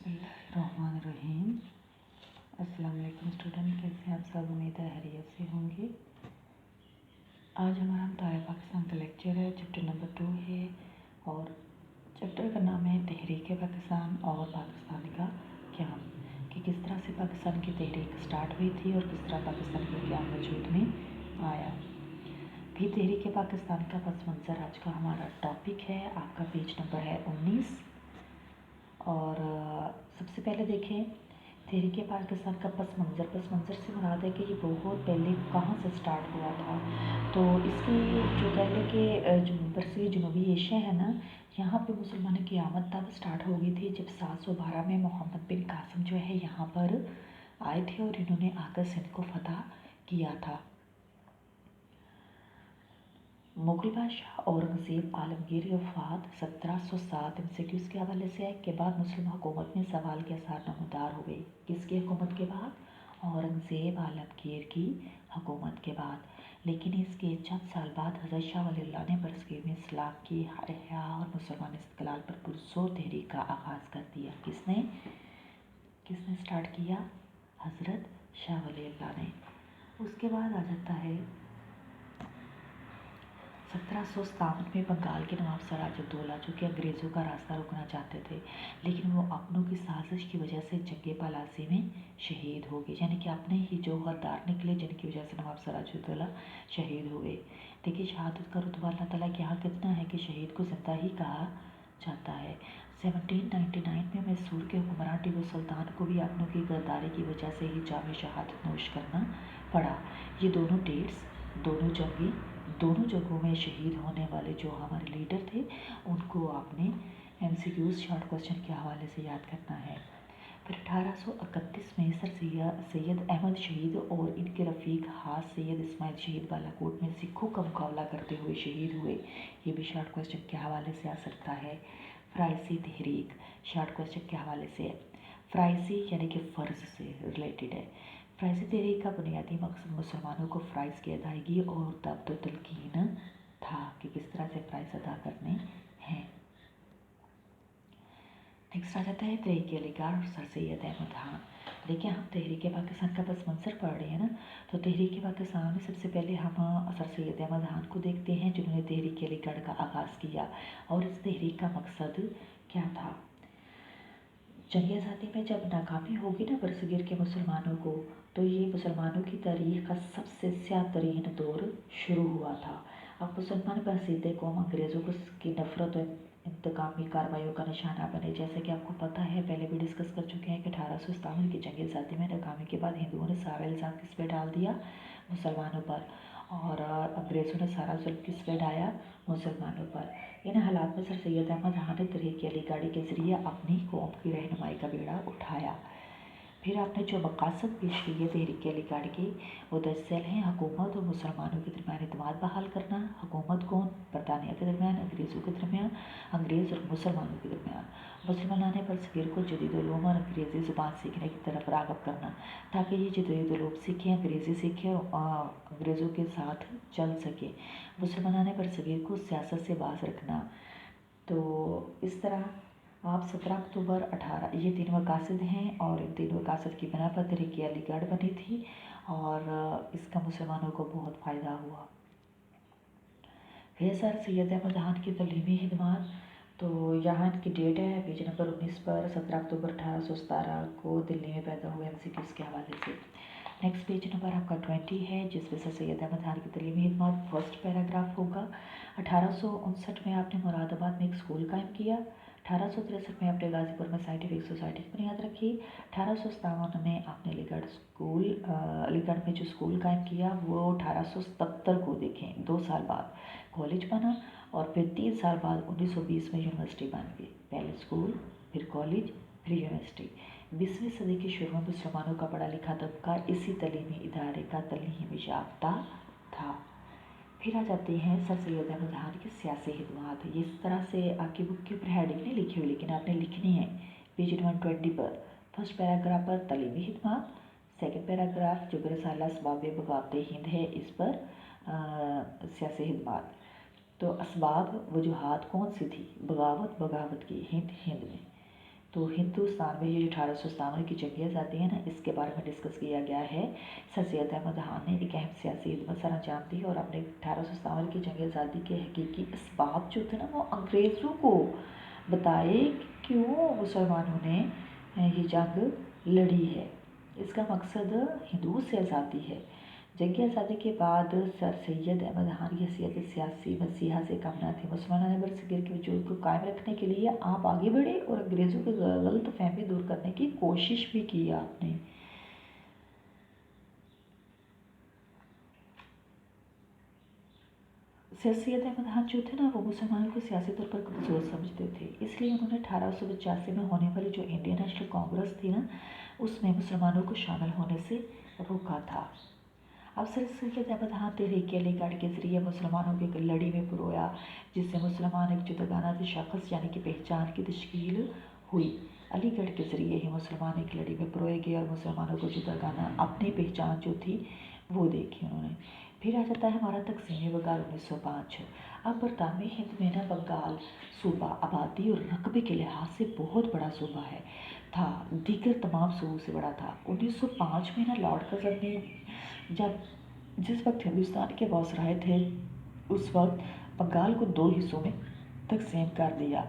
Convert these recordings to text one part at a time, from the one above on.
बिस्मिल्लाहिर्रहमानिर्रहीम। अस्सलाम वालेकुम स्टूडेंट, कैसे हैं आप सब? उम्मीद है खैरियत से होंगे। आज हमारा मुतालिया पाकिस्तान का लेक्चर है, चैप्टर नंबर 2 है और चैप्टर का नाम है तहरीक पाकिस्तान और पाकिस्तान का क़याम, कि किस तरह से पाकिस्तान की तहरीक स्टार्ट हुई थी और किस तरह पाकिस्तान का क़याम वजूद में आया। भी तहरीक पाकिस्तान का पस मंज़र आज का हमारा टॉपिक है। आपका पेज नंबर है 19। और सबसे पहले देखें तहरीक पाकिस्तान का पस मंज़र से मुराद है कि ये बहुत पहले कहाँ से स्टार्ट हुआ था। तो इसकी जो कह लें कि जो बरसी जनूबी एशिया है ना, यहाँ पे मुसलमानों की आमद तब स्टार्ट हो गई थी जब 712 में मोहम्मद बिन कासिम जो है यहाँ पर आए थे और इन्होंने आकर सिंध को फतह किया था। मुग़ल बादशाह औरंगज़ेब आलमगीर की वफ़ात 1707 MCQs के हवाले से है के बाद मुस्लिम हुकूमत में सवाल के आसार नमूदार हो गई। किसकी हुकूमत के बाद? औरंगज़ेब आलमगीर की हुकूमत के बाद। लेकिन इसके चंद साल बाद हज़रत शाह वलील्लाह ने बरसगीर में इस्लाम की हया और मुसलमान इस्तिक़लाल पर पुरज़ोर तहरीक का आगाज़ कर दिया। किसने स्टार्ट किया? हज़रत शाह वलील्लाह ने। उसके बाद आ जाता है 1757 में बंगाल के नवाब सिराजुद्दौला जो कि अंग्रेज़ों का रास्ता रोकना चाहते थे, लेकिन वो अपनों की साजिश की वजह से जंग पलासी में शहीद हो गए। यानी कि अपने ही जो गद्दार निकले जिनकी वजह से नवाब सिराजुद्दौला शहीद हुए। देखिए शहादत का रुतबा अल्लाह ताला के यहाँ कितना है कि शहीद को ज़िंदा ही कहा जाता है। 1799 में मैसूर के हुक्मरान टीपू सुल्तान को भी अपनों की गद्दारी की वजह से ही जाम शहादत नोश करना पड़ा। ये दोनों डेट्स दोनों जगहों में शहीद होने वाले जो हमारे लीडर थे उनको आपने MCQs शॉर्ट क्वेश्चन के हवाले से याद करना है। फिर 1831 में सर सैयद अहमद शहीद और इनके रफ़ीक हास सैयद इस्माइल शहीद बालाकोट में सिखों का मुकाबला करते हुए शहीद हुए। ये भी शॉर्ट क्वेश्चन के हवाले से आ सकता है। फ़राइसी तहरीक शॉर्ट क्वेश्चन के हवाले से है। फ़राइसी यानी कि फ़र्ज़ से रिलेटेड है। फ़राइसी तहरीक का बुनियादी मकसद मुसलमानों को फ़राइज़ की अदायगी और दब्त तलकीन था कि किस तरह से फ़राइज़ अदा करने हैं। नेक्स्ट आ जाता है तहरीक अलीगढ़ और सर सैयद अहमद खान। देखिए हम तहरीक पाकिस्तान का पस मंज़र पढ़ रहे हैं ना, तो तहरीक पाकिस्तान में सबसे पहले हम सर सैयद अहमद खान को देखते हैं जिन्होंने तहरीक अलीगढ़ का आगाज़ किया। और इस तहरीक का मकसद क्या था? जंग आज़ादी में जब नाकामी होगी ना बरसगीर के मुसलमानों को, तो ये मुसलमानों की तारीख़ का सबसे स्याह तरीन दौर शुरू हुआ था। अब मुसलमान बसीते कौम अंग्रेज़ों की नफ़रत और इंतकामी कार्रवाइयों का निशाना बने। जैसे कि आपको पता है, पहले भी डिस्कस कर चुके हैं कि 1857 की जंग आज़ादी में नाकामी के बाद हिंदुओं ने सारा इल्ज़ाम किस पे डाल दिया? मुसलमानों पर। और अंग्रेज़ों ने सारा जुल्म किस पे डाया? मुसलमानों पर। इन हालात में सर सैयद अहमद खान ने तहरीक अलीगढ़ के ज़रिए अपनी कौम की रहनुमाई का बेड़ा उठाया। फिर आपने जो मकासद पेश की है तहरीक अलीगढ़ की, वो दरअसल हैं हुकूमत और मुसलमानों के दरमियान एतमाद बहाल करना। हुकूमत कौन? बरतानिया के दरमियान, अंग्रेज़ों के दरमियान, अंग्रेज़ और मुसलमानों के दरमियान। मुसलमानान बरसगीर को जदीद उलूम और अंग्रेज़ी ज़ुबान सीखने की तरफ राग़िब करना, ताकि ये जदीद उलूम सीखें, अंग्रेज़ी सीखें और अंग्रेज़ों के साथ चल सकें। मुसलमानान बरसगीर को सियासत से बाज रखना। तो इस तरह आप 17 अक्टूबर 18 ये 3 मकासद हैं और इन 3 मकासद की बिना पर तहरीक अलीगढ़ बनी थी और इसका मुसलमानों को बहुत फ़ायदा हुआ। फिर सर सैयद अहमद खान की तलीमी खिदमत, तो यहाँ इनकी डेट है पेज नंबर 19 पर 17 अक्टूबर 1817 को दिल्ली में पैदा हुए MCQs के हवाले से। नेक्स्ट पेज नंबर आपका 20 है जिसमें सर सैयद अहमद खान की तलीमी खिदमत फर्स्ट पैराग्राफ होगा। 1859 में आपने मुरादाबाद में एक स्कूल कायम किया। 1863 में आपने गाज़ीपुर में साइंटिफिक सोसाइटी की बुनियाद रखी। 1857 में आपने अलीगढ़ में जो स्कूल कायम किया वो 1877 को देखें 2 साल बाद कॉलेज बना और फिर 3 साल बाद 1920 में यूनिवर्सिटी बन गई। पहले स्कूल, फिर कॉलेज, फिर यूनिवर्सिटी। 20वीं सदी की शुरू में मुसलमानों का पढ़ा लिखा तबका इसी तलीमी इदारे का तलीम याफ्ता था। फिर आ जाते हैं सर सैयद अहमद खान की सियासी खिदमत। ये इस तरह से आपकी बुक के ऊपर हेडिंग नहीं लिखी हुई, लेकिन आपने लिखनी है पेज 120 पर। फर्स्ट पैराग्राफ पर तलीमी खिदमत, सेकेंड पैराग्राफ जो रिसाला असबाब बगावत हिंद है इस पर सियासी खिदमत। तो असबाब वजूहात कौन सी थी? बगावत की हिंद में। तो हिंदुस्तान में ये 1857 की जंग आज़ादी है ना, इसके बारे में डिस्कस किया गया है। सर सैयद अहमद खान ने एक अहम सियासी खिदमत सर अंजाम दी और अपने 1857 की जंग आज़ादी के हकीकी इसबाब जो थे ना, वो अंग्रेज़ों को बताए कि क्यों मुसलमानों ने ये जंग लड़ी है। इसका मकसद हिंदुओं से आज़ादी है। जंग आज़ादी के बाद सर सैयद अहमद खान की हैसियत सियासी मसीहा से कम न थी। मुसलमान बरसगीर के वजूद को कायम रखने के लिए आप आगे बढ़े और अंग्रेज़ों की गलत फहमी दूर करने की कोशिश भी की आपने। सर सैयद अहमद खान जो थे ना, वो मुसलमानों को सियासी तौर पर कमज़ोर समझते थे, इसलिए उन्होंने 1885 में होने वाली जो इंडियन नेशनल कांग्रेस थी ना, उसमें मुसलमानों को शामिल होने से रोका था। अब सर सैयद अहमद खान तहरीक अलीगढ़ के ज़रिए मुसलमानों की एक लड़ी में पिरोया, जिससे मुसलमान एक जुदागाना शख़्स यानी कि पहचान की तश्कील हुई। अलीगढ़ के ज़रिए ही मुसलमान एक लड़ी में पिरोए गए और मुसलमानों को जुदागाना अपनी पहचान जो थी वो देखी उन्होंने। फिर आ जाता है हमारा तकसीम बंगाल 1905। अब बरतानवी हिंद में ना, बंगाल सूबा आबादी और रकबे के लिहाज से बहुत बड़ा सूबा है था, दीगर तमाम सूबों से बड़ा था। 1905 में ना, लॉर्ड कर्जन ने जब जिस वक्त हिंदुस्तान के वायसराय थे, उस वक्त बंगाल को 2 हिस्सों में तकसीम कर दिया।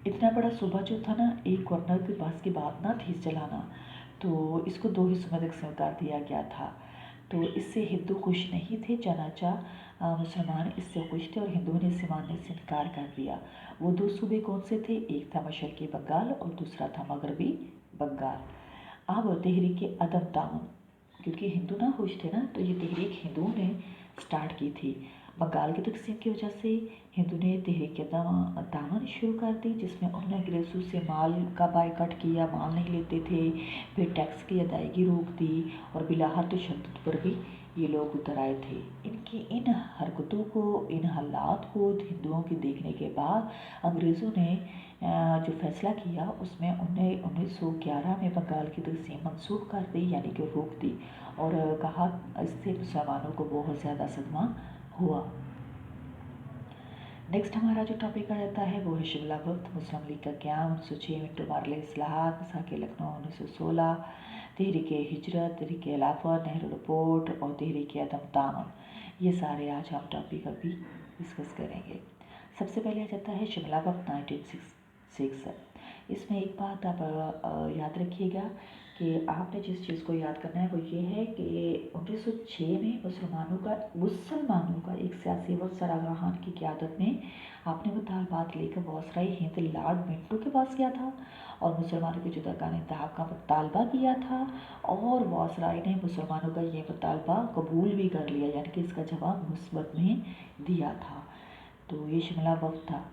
इतना बड़ा सूबा जो था ना, एक गवर्नर के पास की बात ना थी चलाना, तो इसको 2 हिस्सों में तकसीम कर दिया गया था। तो इससे हिंदू खुश नहीं थे, चनाचा मुसलमान इससे खुश थे और हिंदुओं ने इसे मानने से इनकार कर दिया। वो 2 सूबे कौन से थे? एक था मशरकी बंगाल और दूसरा था मगरबी बंगाल। अब तहरीक अदम दामन, क्योंकि हिंदू ना खुश थे ना, तो ये तहरीक हिंदुओं ने स्टार्ट की थी। बंगाल की तकसीम की वजह से हिंदू ने तहरीक दामन शुरू कर दी, जिसमें उन्होंने अंग्रेज़ों से माल का बायकॉट किया, माल नहीं लेते थे, फिर टैक्स की अदायगी रोक दी और बिलाहर तशद्दुद पर भी ये लोग उतर आए थे। इनकी इन हरकतों को, इन हालात को हिंदुओं के देखने के बाद अंग्रेज़ों ने जो फैसला किया, उसमें उन्हें 1911 में बंगाल की तकसीम मनसूख कर दी, यानी कि रोक दी, और कहा इससे मुसलमानों को बहुत ज़्यादा सदमा हुआ। नेक्स्ट हमारा जो टॉपिक आ जाता है वो है शिमला वक्त, मुस्लिम लीग का क्याम 1906, मिंटो मार्ले इस्लाहात, मिसाक लखनऊ 1916, तहरीक हिजरत, तहरीक खिलाफत, नेहरू रिपोर्ट और तहरीक अदम दामन। ये सारे आज हम टॉपिक अभी डिस्कस करेंगे। सबसे पहले आ जाता है शिमला वक्त 1906। इसमें एक बात आप याद रखिएगा कि आपने जिस चीज़ को याद करना है वो ये है कि 1906 में मुसलमानों का एक सियासी वक्त सर आगा खान की क़यादत में आपने मुतालबात लेकर वायसराय हिंद लॉर्ड मिंटो के पास गया था और मुसलमानों के जुदागाना इंतखाब का मुतालबा किया था, और वायसराय ने मुसलमानों का ये मुतालबा कबूल भी कर लिया, यानी कि इसका जवाब मुस्बत में दिया था। तो ये शिमला वक्त था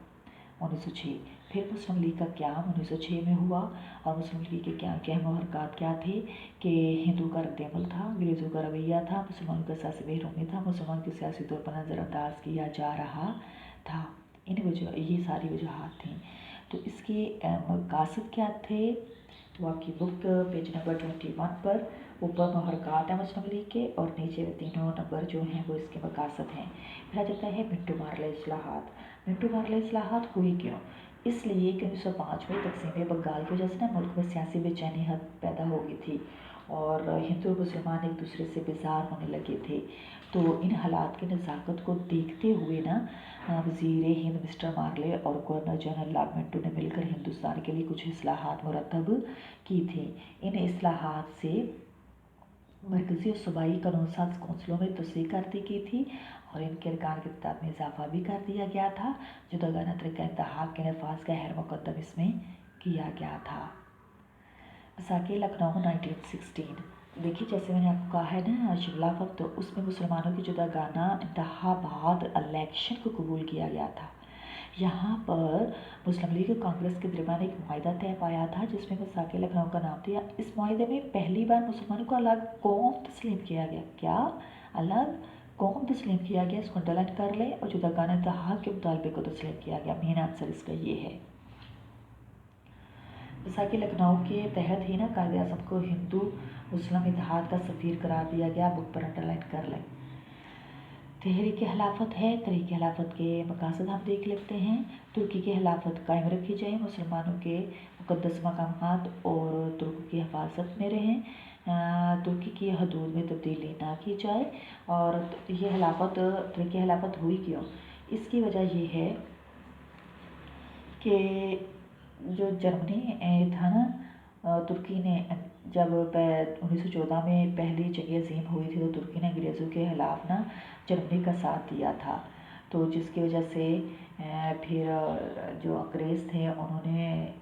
1906। फिर मुस्लिम लीग का क्याम 1906 में हुआ, और मुस्लिम लीग के क्याम के अहम हरकत क्या थे कि हिंदू का रद्दमल था, अंग्रेज़ों का रवैया था, मुसलमानों का सियासी बेरहमी था, मुसलमान को सियासी तौर पर नज़रअंदाज किया जा रहा था। ये सारी वजूहत थी। तो इसके मकासद क्या थे, तो आपकी बुक पेज नंबर 21 पर ऊपर महरक़ात है मुस्लिम लीग के, और नीचे 3 नंबर जो हैं वो इसके मकासद हैं। फिर आ जाता है मिंटो मार्ले इस्लाहात। मिंटो मार्ले इस्लाहात हुई क्यों? इसलिए कि 1905 में तकसीम बंगाल की वजह से ना मुल्क में सियासी बेचैनी हद पैदा हो गई थी और हिंदू और मुसलमान एक दूसरे से बेजार होने लगे थे। तो इन हालात की नज़ाकत को देखते हुए ना, वज़ीर हिंद मिस्टर मार्ले और गवर्नर जनरल लॉर्ड मिंटो ने मिलकर हिंदुस्तान के लिए कुछ इस्लाहात मुरतब की थी। इन इस्लाहात से मरकज़ी और सूबाई कानून साज कौंसलों में तोसी कर दी गई थी और इनके अरकान की तादाद में इजाफा भी कर दिया गया था। जुदागाना तरीक़ा इंतखाब के नफाज का खैर मुक़द्दम इसमें किया गया था। मिसाक लखनऊ 1916। देखिए, जैसे मैंने आपको कहा है ना, शिमला वक्त, तो उसमें मुसलमानों की जुदागाना इंतखाबात इलेक्शन को कबूल किया गया था। यहाँ पर मुस्लिम लीग और कांग्रेस के दरमियान एक मुआहदा तय पाया था, जिसमें मिसाक लखनऊ का नाम था। इस मुआहदे में पहली बार मुसलमानों को अलग कौम तस्लीम किया गया। क्या? अलग कौम तस्लीम किया गया। इसको अंडरलाइन कर लें। और जुदागाना इंतखाब के मुतालबे को तस्लीम किया गया। मेन आंसर इसका ये है। मिसाक लखनऊ के तहत ही ना कायदे आज़म को हिंदू मुस्लिम इत्तेहाद का सफ़ीर करार दिया गया। बुक पर अंडरलाइन कर लें। तहरीक खिलाफत है। तहरीक खिलाफत के मकासद हम देख लेते हैं। तुर्की की खिलाफत कायम रखी जाए, मुसलमानों के मुक़द्दस मकामात और तुर्क की हिफाजत में रहें, तुर्की की हदूद में तब्दीली ना की जाए। और ये खिलाफत, तहरीक खिलाफत हुई क्यों? इसकी वजह ये है कि जो जर्मनी था ना, तुर्की ने जब 1914 में पहली जंग अज़ीम हुई थी, तो तुर्की ने अंग्रेज़ों के ख़िलाफ़ ना जर्मनी का साथ दिया था। तो जिसकी वजह से फिर जो अंग्रेज़ थे उन्होंने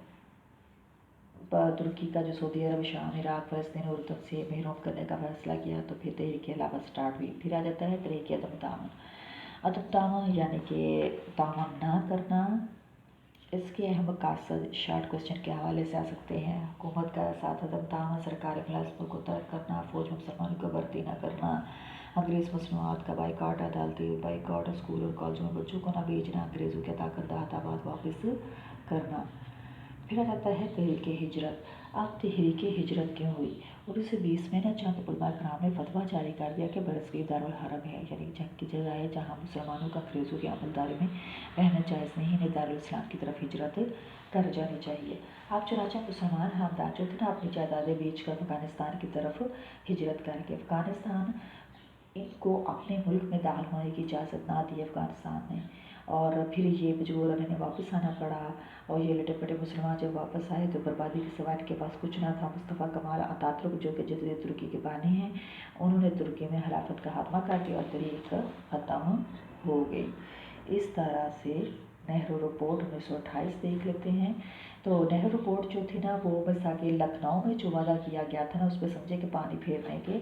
तुर्की का जो सऊदी अरब, शाम, इराक़, फ़लस्तीन और उर्दू से महरूम करने का फ़ैसला किया। तो फिर तहरीक खिलाफत स्टार्ट हुई। फिर आ जाता है तहरीक अदम तामन। अदम तामन यानी कि तामन ना करना। इसके अहम मकासद शार्ट क्वेश्चन के हवाले से आ सकते हैं। हुकूमत का साथ अदम तामन, सरकारी मुलाजमत को तर्क करना, फ़ौज में मुसलमानों को भर्ती न करना, अंग्रेज़ मसनूआत का बाइकाट, अदालती बाइकाट, स्कूल और कॉलेजों में बच्चों को न भेजना, अंग्रेज़ों के अता करदा अहदाबाद वापस करना। फिर आ जाता है तहरीक हिजरत। अब तहरीक हिजरत क्यों हुई? 1920 में ना चंद उलमा कराम ने फतवा जारी कर दिया कि बरसगीर दारुल हरम है, यानी जंग की जगह है जहाँ मुसलमानों का अंग्रेज़ों की अमलदारी में रहना जायज़ नहीं, इन्हें दारुल इस्लाम की तरफ हिजरत कर जानी चाहिए। अब चुनांचे मुसलमान खानदान जो थे ना, अपनी जायदादें बेच कर अफ़गानिस्तान की तरफ हिजरत करके, अफ़गानिस्तान इनको अपने मुल्क में दाखिल होने की इजाज़त ना दी अफ़गानिस्तान ने, और फिर ये मजबूरन इन्हें वापस आना पड़ा। और ये लटे पटे मुसलमान जब वापस आए तो बर्बादी के सिवा इनके पास कुछ ना था। मुस्तफ़ा कमाल अतातुर्क, जो कि जज़ीरे तुर्की के बानी हैं, उन्होंने तुर्की में खिलाफत का खात्मा कर दिया और तहरीक ख़त्म हो गई। इस तरह से नेहरू रिपोर्ट 1928 देख लेते हैं। तो नेहरू रिपोर्ट जो थी ना, वो बस आगे लखनऊ में जो वादा किया गया था ना, उस पर समझे कि पानी फेरने के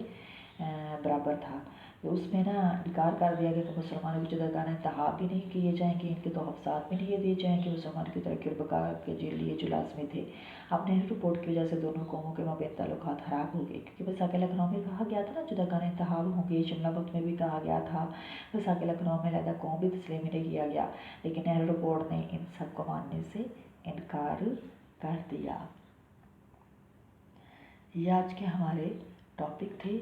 बराबर था। तो उसमें ना इनकार कर दिया गया कि मुसलमानों की जुदागाना इंतखाब भी नहीं किए जाएंगे, इनके तोहफ़ात भी नहीं दिए जाएंगे, मुसलमान की तरक्की और बका के लिए जो लाजमी थे। अब नेहरू रिपोर्ट की वजह से दोनों कौमों के माबैन ताल्लुकात ख़राब हो गए, क्योंकि वैसा लखनऊ में कहा गया था ना जुदागाना इंतखाब होंगे, शिमला वक्त में भी कहा गया था। वैसा लखनऊ में लहदा कौम भी तस्लीम ही नहीं किया गया, लेकिन नेहरू रिपोर्ट ने इन सब को मानने से इनकार कर दिया। ये आज के हमारे टॉपिक थे।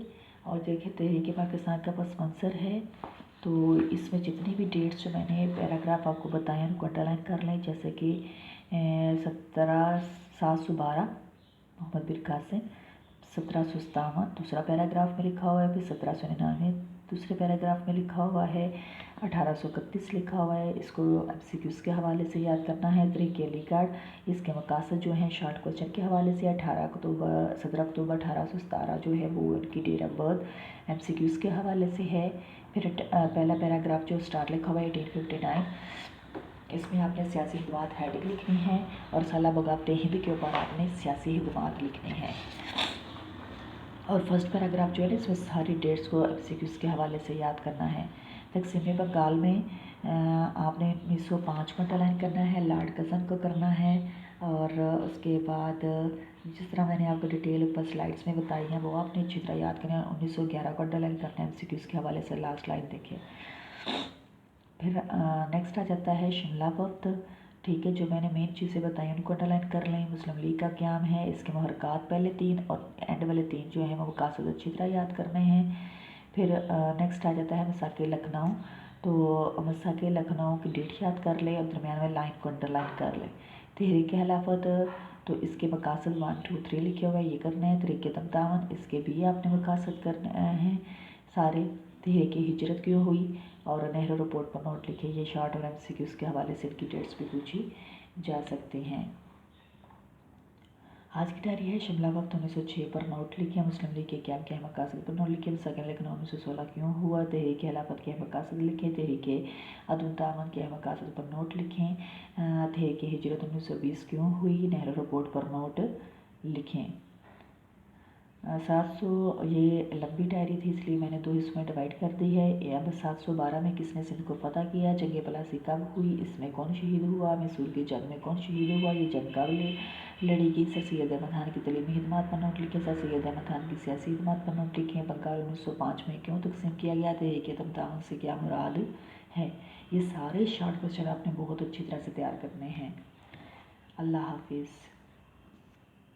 और देखिए तहरीक पाकिस्तान का पस मंज़र है, तो इसमें जितनी भी डेट्स जो मैंने पैराग्राफ आपको बताए हैं उनको अंडरलाइन कर लें। जैसे कि 17/7/12 मोहम्मद बिन कासिम, 1757 दूसरा पैराग्राफ में लिखा हुआ है, फिर 1799 दूसरे पैराग्राफ में लिखा हुआ है, 1831 लिखा हुआ है। इसको MCQs के हवाले से याद करना है। तहरीक अलीगढ़, इसके मकासद जो हैं शॉर्ट क्वेश्चन के हवाले से 17 अक्टूबर 1817 जो है वो इनकी डेट ऑफ बर्थ MCQs के हवाले से है। फिर पहला पैराग्राफ जो स्टार्ट लिखा हुआ है 1859, इसमें आपने सियासी खिदमत हेडिंग लिखनी है और साला बगावत हिंद के ऊपर आपने सियासी खिदमत लिखनी है। और फर्स्ट पैराग्राफ जो है ना, इसमें सारी डेट्स को MCQs के हवाले से याद करना है। तकसीम बंगाल में आपने 1905 को अंडरलाइन करना है, लॉर्ड कर्ज़न को करना है। और उसके बाद जिस तरह मैंने आपको डिटेल ऊपर स्लाइड्स में बताई है वो आपने अच्छी तरह याद करना है। 1911 को अंडरलाइन करना है MCQs के हवाले से, लास्ट लाइन देखिए। फिर नेक्स्ट आ जाता है शिमला वक्त, ठीक है। जो मैंने मेन चीज़ें बताई उनको अंडरलाइन कर लें। मुस्लिम लीग का क्याम है, इसके मुहर्रकात पहले 3 और एंड वाले 3 जो हैं वो मकासद अच्छी तरह याद करने हैं। फिर नेक्स्ट आ जाता है मसाके लखनऊ, तो मसाके लखनऊ की डेट याद कर ले और दरमियान में लाइन को अंडरलाइन कर ले। तहरीक खिलाफत, तो इसके मकासद 1 2 3 लिखे हुए ये करना है। तहरीक तमतावन, इसके भी आपने मकासद करने हैं सारे। तहरीक हिजरत क्यों हुई और नेहरू रिपोर्ट पर नोट लिखे, ये शॉर्ट और MCQs के हवाले से इनकी डेट्स भी पूछी जा सकती हैं। आज की डायरी है शिमला वक्त 1906 पर नोट लिखे। मुस्लिम लीग के क्या क्या मकासद पर नोट लिखे। सगन लखनऊ 1916 क्यों हुआ। तहरीक खिलाफत के मकासद लिखें। तहरीक अदम तामन के मकासद पर नोट लिखें। तहरीक हिजरत 1920 क्यों हुई। नेहरू रिपोर्ट पर नोट लिखें। 700, ये लंबी डायरी थी इसलिए मैंने 2 हिस्सों में डिवाइड कर दी है। अब 712 में किसने सिंध को फतह किया। जंग प्लासी कब हुई, इसमें कौन शहीद हुआ। मैसूर की जंग में कौन शहीद हुआ, ये जंग कब लड़ी गई। सर सैयद अहमद खान की तलीमी खिदमत पर नोट लिखे। सर सैयद अहमद खान की सियासी खिदमत पर नोट लिखें। बंगाल 1905 में क्यों तकसीम किया गया। तहरीक तमतावन से क्या मुराद है। ये सारे शॉर्ट क्वेश्चन आपने बहुत अच्छी तरह से तैयार करने हैं। अल्लाह हाफिज़।